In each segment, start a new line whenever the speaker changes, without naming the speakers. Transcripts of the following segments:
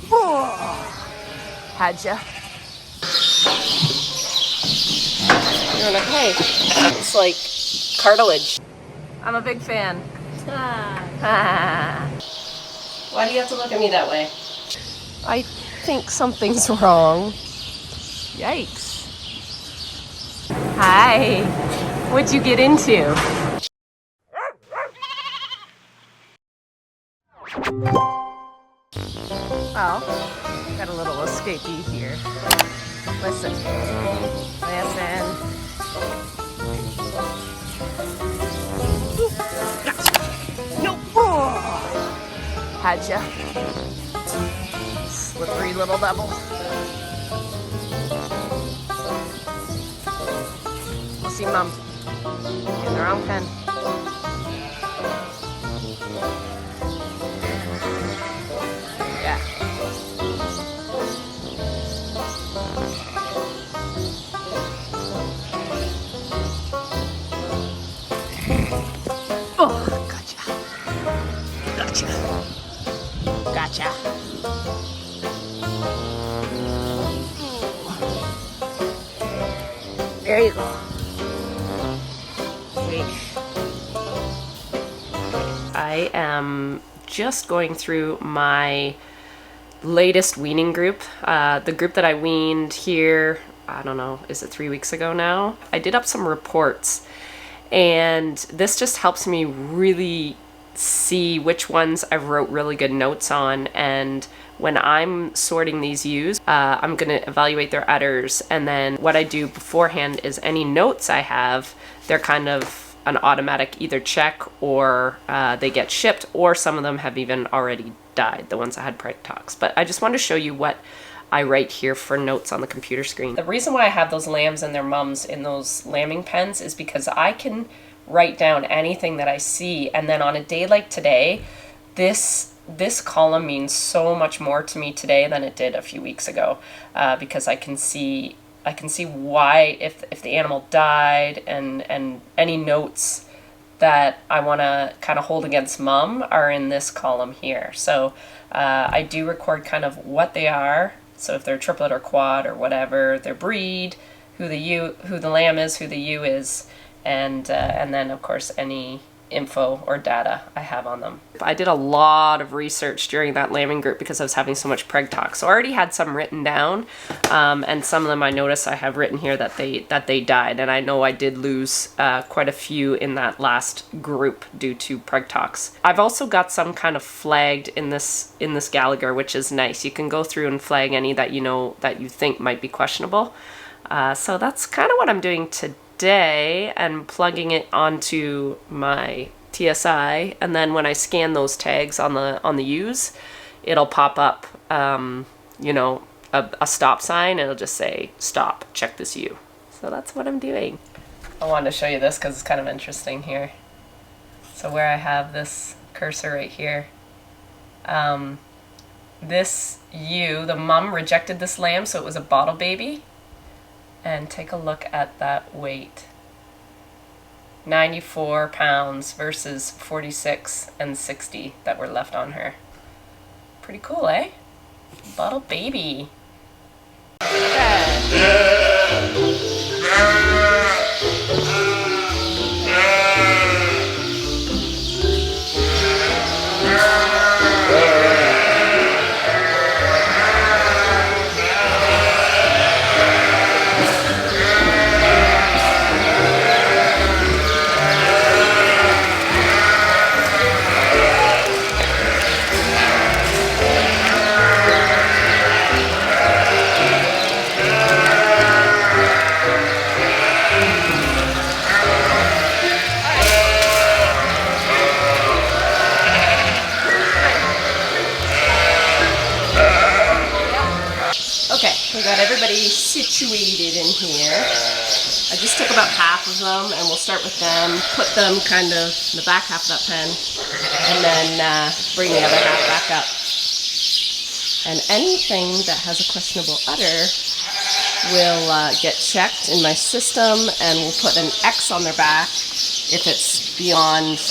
Had ya? You're like, hey, it's like cartilage. I'm a big fan. Why do you have to look at me that way? I think something's wrong. Yikes. Hi. What'd you get into? Oh, got a little escapee here. Listen. Listen. Nope. Had ya? Slippery little devil. We'll see Mom in their own pen. Yeah. Oh, gotcha. Gotcha. Gotcha. There you go. I am just going through my latest weaning group. The group that I weaned here, I don't know, is it 3 weeks ago now? I did up some reports, and this just helps me really see which ones I wrote really good notes on. And when I'm sorting these ewes, I'm gonna evaluate their udders, and then what I do beforehand is any notes I have, they're kind of an automatic either check, or they get shipped, or some of them have even already died, the ones that had preg tox. But I just wanted to show you what I write here for notes on the computer screen. The reason why I have those lambs and their mums in those lambing pens is because I can write down anything that I see, and then on a day like today, this column means so much more to me today than it did a few weeks ago, because I can see why, if the animal died, and any notes that I want to kind of hold against Mom are in this column here. So I do record kind of what they are. So if they're triplet or quad or whatever, their breed, who the lamb is, who the ewe is, and then of course any info or data I have on them. I did a lot of research during that lambing group because I was having so much preg tox. So I already had some written down, and some of them I noticed I have written here that they died, and I know I did lose quite a few in that last group due to preg tox. I've also got some kind of flagged in this Gallagher, which is nice. You can go through and flag any that you know that you think might be questionable. So that's kind of what I'm doing today, and plugging it onto my TSI, and then when I scan those tags on the ewes, it'll pop up you know, a stop sign. It'll just say stop, check this ewe. So that's what I'm doing. I wanted to show you this because it's kind of interesting here. So where I have this cursor right here, this ewe, the mom rejected this lamb, so it was a bottle baby. And take a look at that weight. 94 pounds versus 46 and 60 that were left on her. Pretty cool, eh? Bottle baby. Okay, we got everybody situated in here. I just took about half of them, and we'll start with them, put them kind of in the back half of that pen, and then bring the other half back up. And anything that has a questionable udder will get checked in my system, and we'll put an X on their back if it's beyond,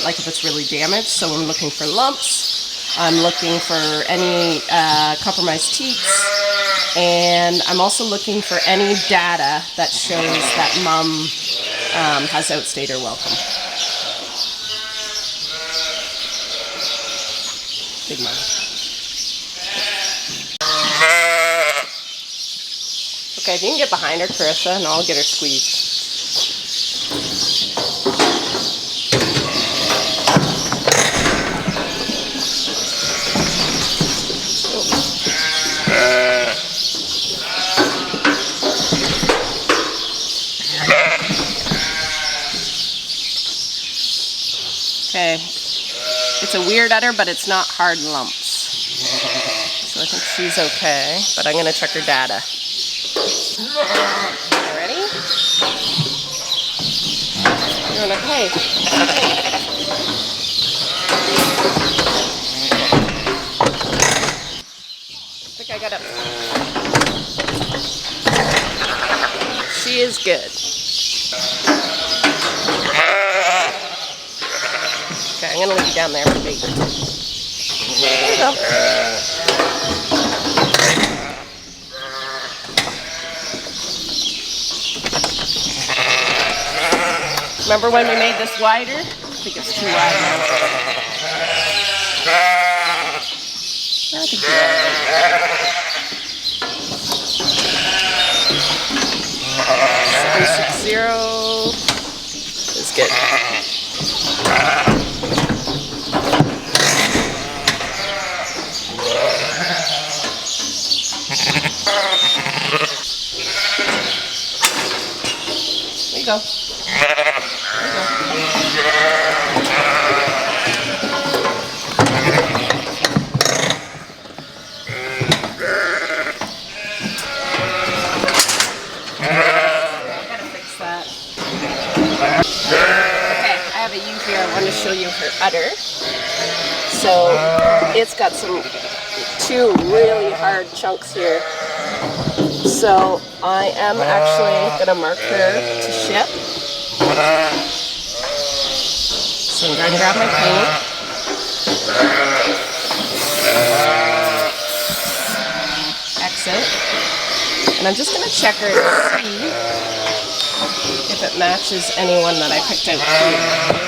like if it's really damaged. So I'm looking for lumps, I'm looking for any compromised teats, and I'm also looking for any data that shows that mom has outstayed her welcome. Big mom. Okay, if you can get behind her, Carissa, and I'll get her squeezed. Okay, it's a weird udder, but it's not hard lumps. So I think she's okay, but I'm gonna check her data. Okay, ready? You're gonna, hey. I think I got it. She is good. Okay, I'm gonna leave you down there for bait. There you go. Remember when we made this wider? I think it's too wide now. I think you're all right. 760 is good. There you go. I want to show you her udder. So it's got two really hard chunks here. So I am actually going to mark her to ship. So I'm going to grab my paint. Exit. And I'm just going to check her to see if it matches anyone that I picked out here.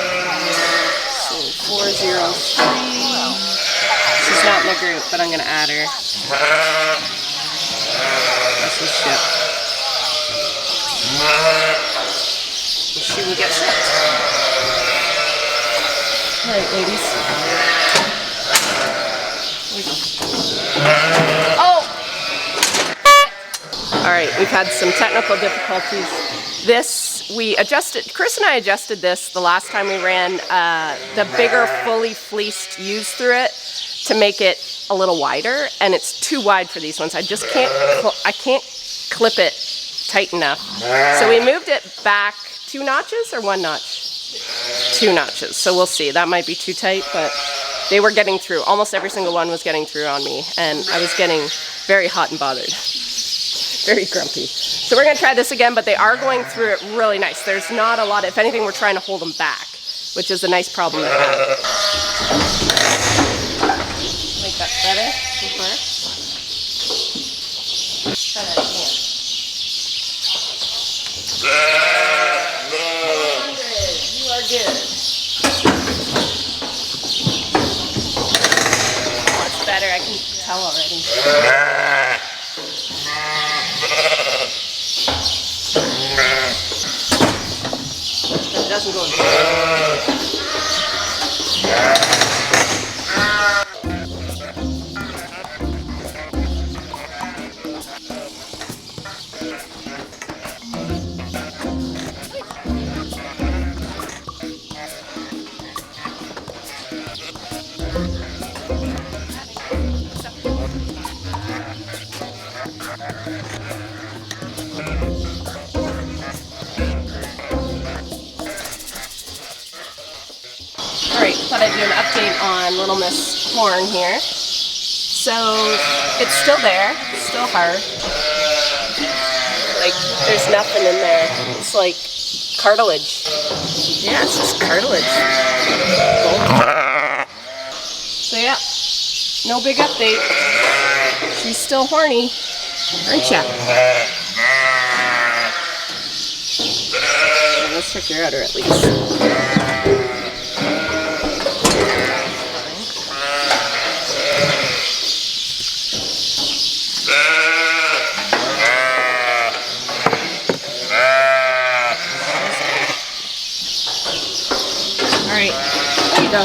403. She's not in the group, but I'm going to add her. This is shipped. She will get shipped. Alright, ladies. Here we go. Oh! Alright, we've had some technical difficulties. This, we adjusted, Chris and I adjusted this the last time we ran the bigger fully fleeced ewes through it to make it a little wider, and it's too wide for these ones. I just can't, I can't clip it tight enough. So we moved it back 2 notches or 1 notch? 2 notches, so we'll see. That might be too tight, but they were getting through. Almost every single one was getting through on me, and I was getting very hot and bothered. Very grumpy. So we're going to try this again, but they are going through it really nice. There's not a lot, if anything, we're trying to hold them back, which is a nice problem to have. Make that better so far. Try that again. 100, you are good. Much better, I can tell already. It doesn't go in. Alright, thought I'd do an update on Little Miss Horn here. So, it's still there, it's still hard. Like, there's nothing in there. It's like cartilage. Yeah, it's just cartilage. So yeah, No big update. She's still horny, aren't ya? Yeah, let's check your udder at least. All right, there you go.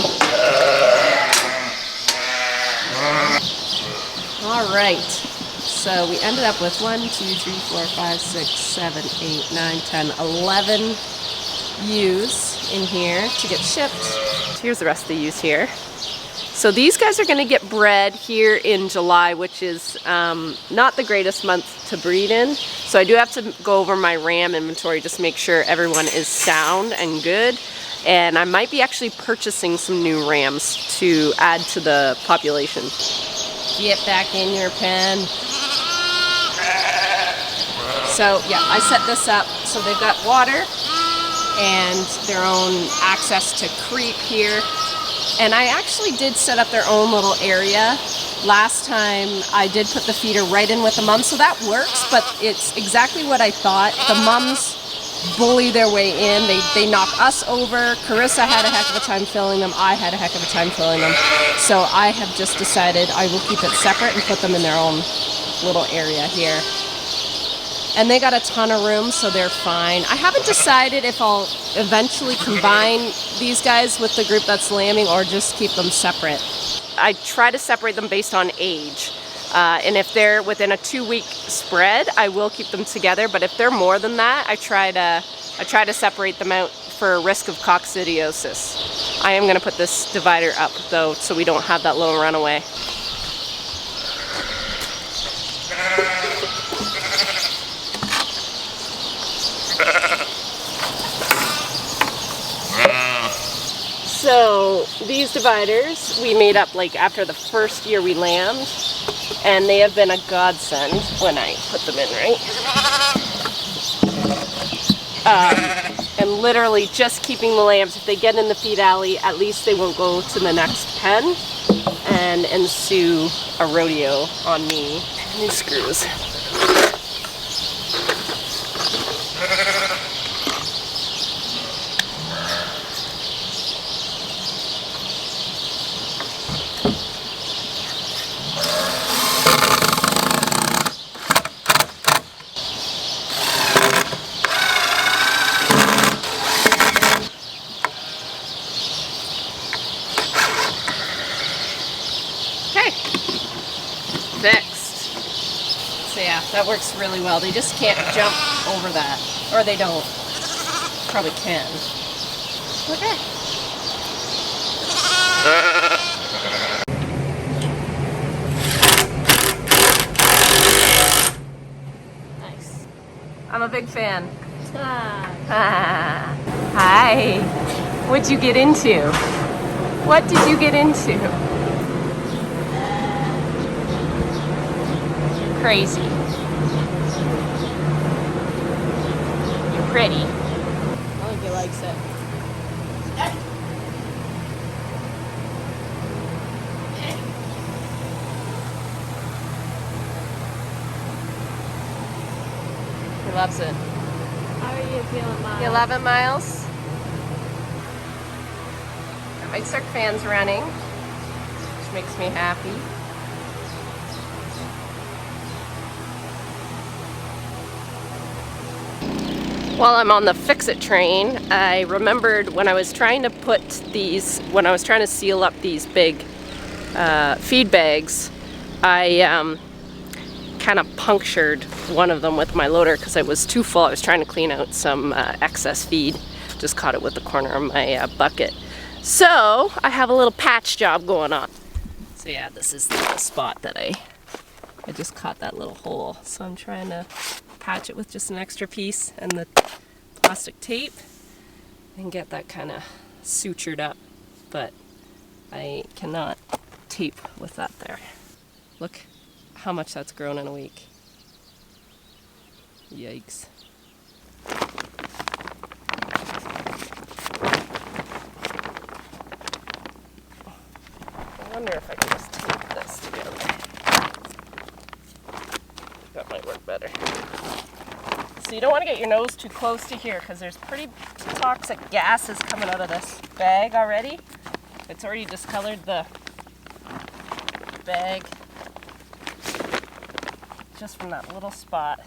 All right, so we ended up with 1, 2, 3, 4, 5, 6, 7, 8, 9, 10, 11 ewes in here to get shipped. Here's the rest of the ewes here. So these guys are going to get bred here in July, which is not the greatest month to breed in. So I do have to go over my ram inventory just to make sure everyone is sound and good. And I might be actually purchasing some new rams to add to the population. Get back in your pen. So yeah, I set this up so they've got water and their own access to creep here. And I actually did set up their own little area. Last time I did put the feeder right in with the mums, so that works, but it's exactly what I thought. The mums bully their way in. They knock us over. Carissa had a heck of a time filling them. I had a heck of a time filling them. So I have just decided I will keep it separate and put them in their own little area here. And they got a ton of room, so they're fine. I haven't decided if I'll eventually combine these guys with the group that's lambing or just keep them separate. I try to separate them based on age. And if they're within a 2-week spread, I will keep them together. But if they're more than that, I try to separate them out for risk of coccidiosis. I am going to put this divider up though, so we don't have that little runaway. So these dividers we made up like after the first year we lambed, and they have been a godsend when I put them in, right? And literally just keeping the lambs, if they get in the feed alley, at least they won't go to the next pen and ensue a rodeo on me. New screws. Fixed. So yeah, that works really well. They just can't jump over that. Or they don't. Probably can. Okay. Nice. I'm a big fan. Hi. What'd you get into? What did you get into? Crazy. You're pretty. I think he likes it. He loves it.
How are you feeling, Mom?
11 miles. Got my circ fans running, which makes me happy. While I'm on the fix-it train, I remembered when I was trying to seal up these big feed bags, I kind of punctured one of them with my loader because it was too full. I was trying to clean out some excess feed. Just caught it with the corner of my bucket. So I have a little patch job going on. So yeah, this is the spot that I just caught that little hole. So I'm trying to patch it with just an extra piece and the plastic tape and get that kind of sutured up, but I cannot tape with that there. Look how much that's grown in a week. Yikes. I wonder if I can just tape this. So you don't want to get your nose too close to here because there's pretty toxic gases coming out of this bag already. It's already discolored the bag just from that little spot.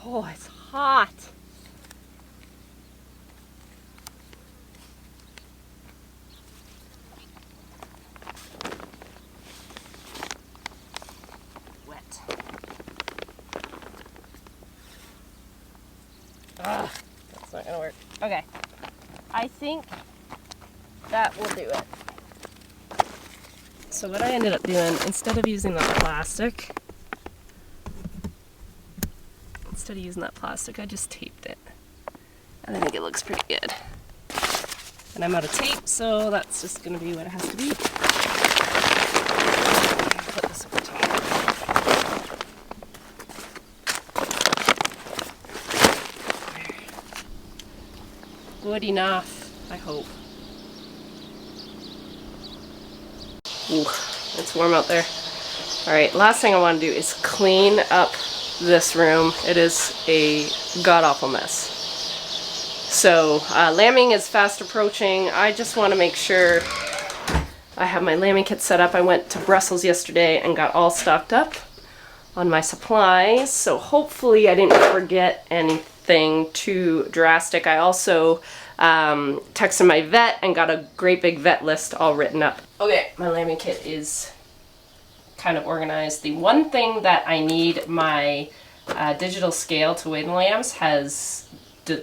Oh, it's hot. Wet. Ugh, that's not gonna work. Okay, I think that will do it. So what I ended up doing, instead of using that plastic, I just taped it. And I think it looks pretty good. And I'm out of tape, so that's just gonna be what it has to be. Put this over top. Good enough, I hope. Ooh, it's warm out there. All right, last thing I want to do is clean up this room. It is a god-awful mess. So lambing is fast approaching. I just want to make sure I have my lambing kit set up. I went to Brussels yesterday and got all stocked up on my supplies. So hopefully I didn't forget anything too drastic. I also texted my vet and got a great big vet list all written up. Okay, my lambing kit is kind of organized. The one thing that I need, my digital scale to weigh the lambs has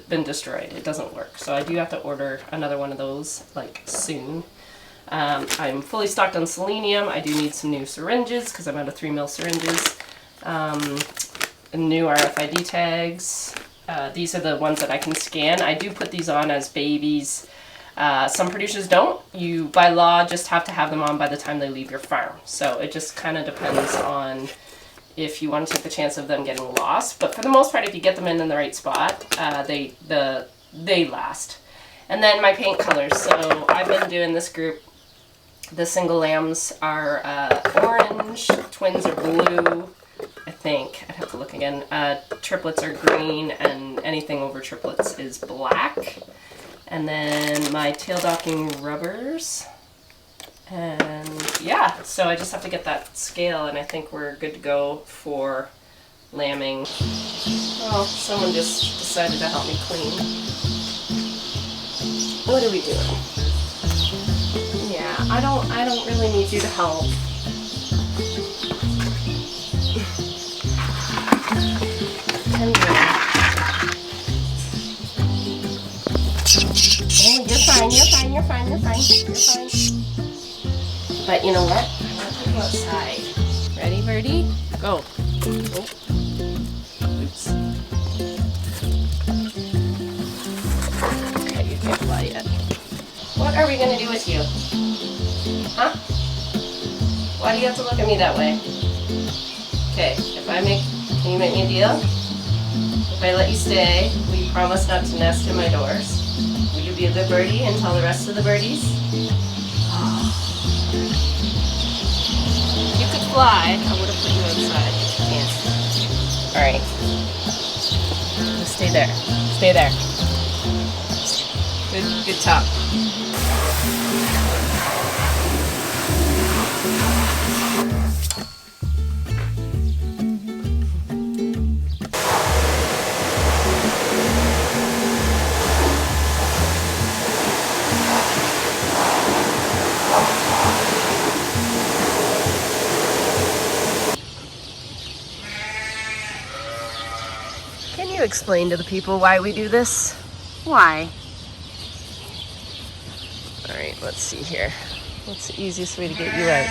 been destroyed. It doesn't work. So I do have to order another one of those like soon. I'm fully stocked on selenium. I do need some new syringes because I'm out of 3 ml syringes. New RFID tags. These are the ones that I can scan. I do put these on as babies. Some producers don't. You, by law, just have to have them on by the time they leave your farm. So it just kind of depends on if you want to take the chance of them getting lost. But for the most part, if you get them in the right spot, they last. And then my paint colors. So I've been doing this group. The single lambs are orange, twins are blue, I think. I'd have to look again. Triplets are green, and anything over triplets is black. And then my tail docking rubbers. And yeah, so I just have to get that scale, and I think we're good to go for lambing. Oh, someone just decided to help me clean. What are we doing? Yeah, I don't really need you to help. Oh, you're fine. But you know what? I want to go outside. Ready, birdie? Go. Oh. Oops. Okay, you can't fly yet. What are we going to do with you? Huh? Why do you have to look at me that way? Okay, can you make me a deal? If I let you stay, will you promise not to nest in my doors? Will you be a good birdie and tell the rest of the birdies? If you could fly, I would have put you outside, but you can't. Alright. Just stay there. Stay there. Good talk. Can you explain to the people why we do this? Why? Alright, let's see here. What's the easiest way to get you out?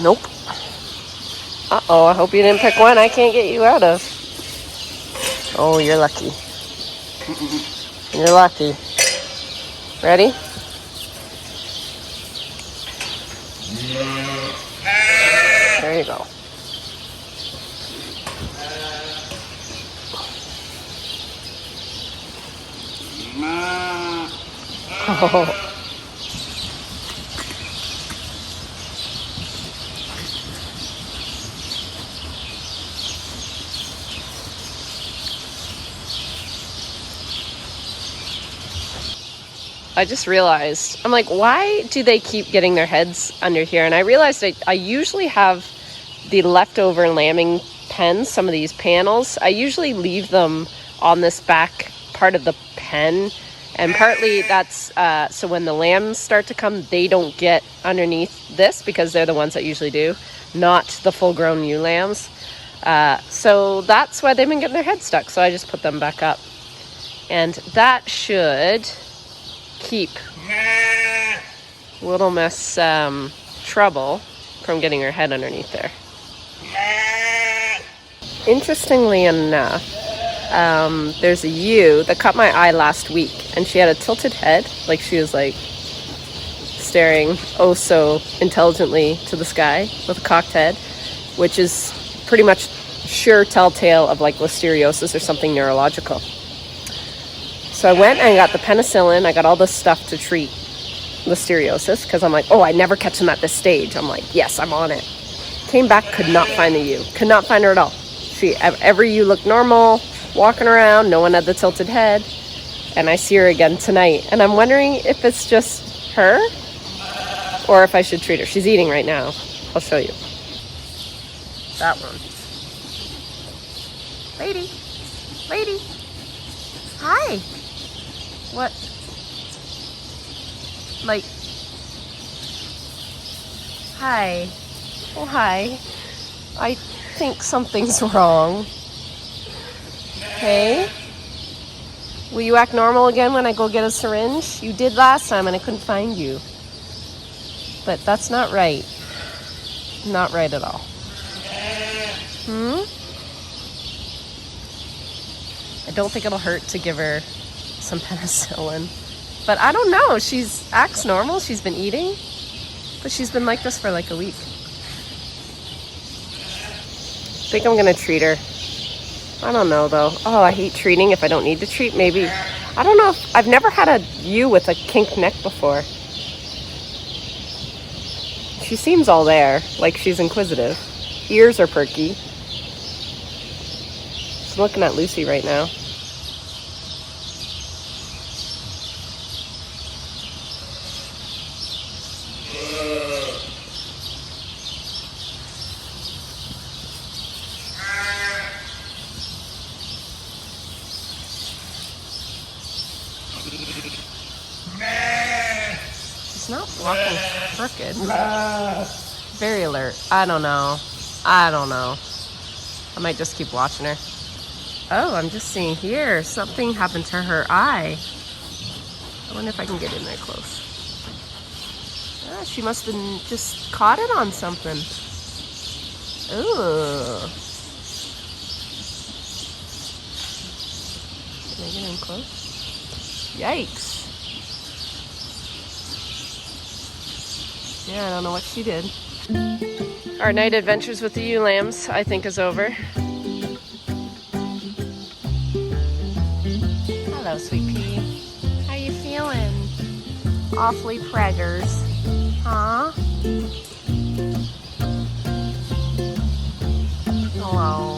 Nope. Uh-oh, I hope you didn't pick one I can't get you out of. Oh, you're lucky. You're lucky. Ready? There you go. Oh. I just realized, I'm like, why do they keep getting their heads under here? And I realized I usually have the leftover lambing pens, some of these panels. I usually leave them on this back part of the pen. And partly that's so when the lambs start to come, they don't get underneath this because they're the ones that usually do, not the full-grown ewe lambs. So that's why they've been getting their heads stuck. So I just put them back up. And that should keep Little Miss Trouble from getting her head underneath there. Interestingly enough, there's a ewe that caught my eye last week, and she had a tilted head, like she was like staring oh so intelligently to the sky with a cocked head, which is pretty much sure telltale of like listeriosis or something neurological. So I went and got the penicillin. I got all this stuff to treat listeriosis because I'm like, oh, I never catch them at this stage. I'm like, yes, I'm on it. Came back, could not find the ewe. Could not find her at all. Every ewe looked normal, walking around. No one had the tilted head. And I see her again tonight. And I'm wondering if it's just her or if I should treat her. She's eating right now. I'll show you. That one. Lady. Lady. Hi. What? Like. Hi. Oh, hi. I think something's wrong. Hey? Will you act normal again when I go get a syringe? You did last time and I couldn't find you. But that's not right. Not right at all. I don't think it'll hurt to give her some penicillin. But I don't know. She's acts normal. She's been eating. But she's been like this for like a week. I think I'm going to treat her. I don't know, though. Oh, I hate treating if I don't need to treat. Maybe. I don't know. I've never had a ewe with a kinked neck before. She seems all there. Like she's inquisitive. Ears are perky. I'm looking at Lucy right now. She's not walking crooked. Very alert. I don't know. I might just keep watching her. Oh, I'm just seeing here. Something happened to her eye. I wonder if I can get in there close. Ah, she must have just caught it on something. Ooh. Can I get in close? Yikes. Yeah, I don't know what she did. Our night adventures with the ewe lambs, I think, is over. Hello, sweet pea. How you feeling? Awfully preggers. Huh? Hello.